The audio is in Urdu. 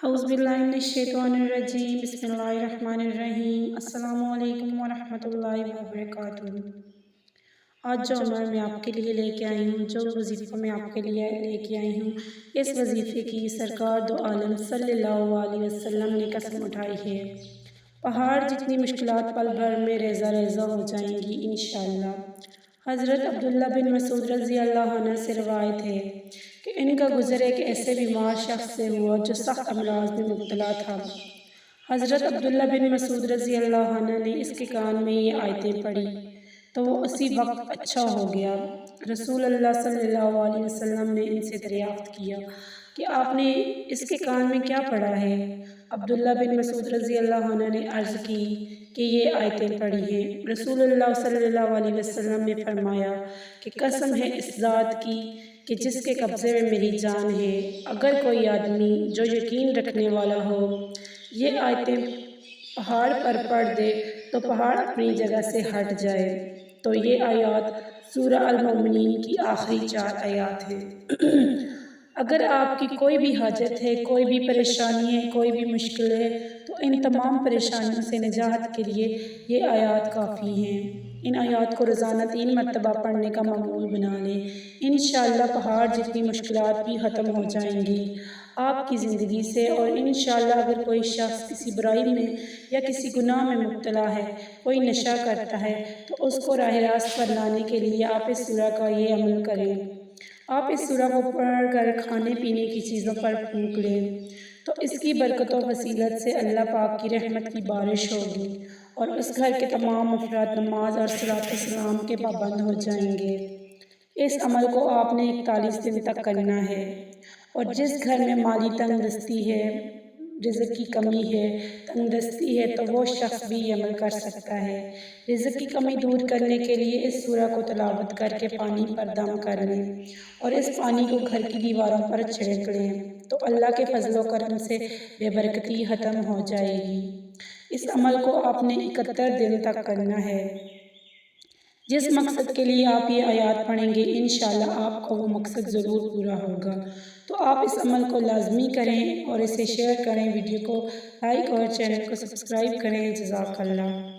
اعوذ باللہ من الشیطان الرجیم، بسم اللہ الرحمن الرحیم۔ السلام علیکم ورحمۃ اللہ وبرکاتہ۔ آج جو عمل میں آپ کے لیے لے کے آئی ہوں، جو وظیفہ میں آپ کے لیے لے کے آئی ہوں، اس وظیفے کی سرکار دو عالم صلی اللہ علیہ وسلم نے قسم اٹھائی ہے، پہاڑ جتنی مشکلات پل بھر میں ریزہ ریزہ ہو جائیں گی انشاءاللہ۔ حضرت عبداللہ بن مسعود رضی اللہ عنہ سے روایت ہے کہ ان کا گزر ایک ایسے بیمار شخص سے ہوا جو سخت امراض میں مبتلا تھا۔ حضرت عبداللہ بن مسعود رضی اللہ عنہ نے اس کے کان میں یہ آیتیں پڑھی تو وہ اسی وقت اچھا ہو گیا۔ رسول اللہ صلی اللہ علیہ وسلم نے ان سے دریافت کیا کہ آپ نے اس کے کان میں کیا پڑھا ہے؟ عبداللہ بن مسعود رضی اللہ عنہ نے عرض کی کہ یہ آیتیں پڑھی ہیں۔ رسول اللہ صلی اللہ علیہ وسلم نے فرمایا کہ قسم ہے اس ذات کی کہ جس کے قبضے میں میری جان ہے، اگر کوئی آدمی جو یقین رکھنے والا ہو یہ آیتیں پہاڑ پر پڑھ دے تو پہاڑ اپنی جگہ سے ہٹ جائے۔ تو یہ آیات سورہ المومنین کی آخری 4 آیات ہیں۔ اگر آپ کی کوئی بھی حاجت ہے، کوئی بھی پریشانی ہے، کوئی بھی مشکل ہے تو ان تمام پریشانیوں سے نجات کے لیے یہ آیات کافی ہیں۔ ان آیات کو روزانہ 3 مرتبہ پڑھنے کا معمول بنا لیں، انشاءاللہ پہاڑ جتنی مشکلات بھی ختم ہو جائیں گی آپ کی زندگی سے۔ اور انشاءاللہ اگر کوئی شخص کسی برائی میں یا کسی گناہ میں مبتلا ہے، کوئی نشہ کرتا ہے تو اس کو راہ راست پر لانے کے لیے آپ اس سورہ کا یہ عمل کریں۔ آپ اس سورہ کو پڑھ کر کھانے پینے کی چیزوں پر پھونک لیں تو اس کی برکت و فضیلت سے اللہ پاک کی رحمت کی بارش ہوگی اور اس گھر کے تمام افراد نماز اور صلاۃ و سلام کے پابند ہو جائیں گے۔ اس عمل کو آپ نے 41 دن تک کرنا ہے۔ اور جس گھر میں مالی تنگ دستی ہے، رزق کی کمی ہے، تنگ دستی ہے تو وہ شخص بھی یہ عمل کر سکتا ہے۔ رزق کی کمی دور کرنے کے لیے اس سورہ کو تلاوت کر کے پانی پر دم کر لیں اور اس پانی کو گھر کی دیواروں پر چھڑک لیں تو اللہ کے فضل و کرم سے بے برکتی ختم ہو جائے گی۔ اس عمل کو آپ نے 71 دن تک کرنا ہے۔ جس مقصد کے لیے آپ یہ آیات پڑھیں گے انشاءاللہ آپ کو وہ مقصد ضرور پورا ہوگا۔ تو آپ اس عمل کو لازمی کریں اور اسے شیئر کریں، ویڈیو کو لائک اور چینل کو سبسکرائب کریں۔ جزاک اللہ۔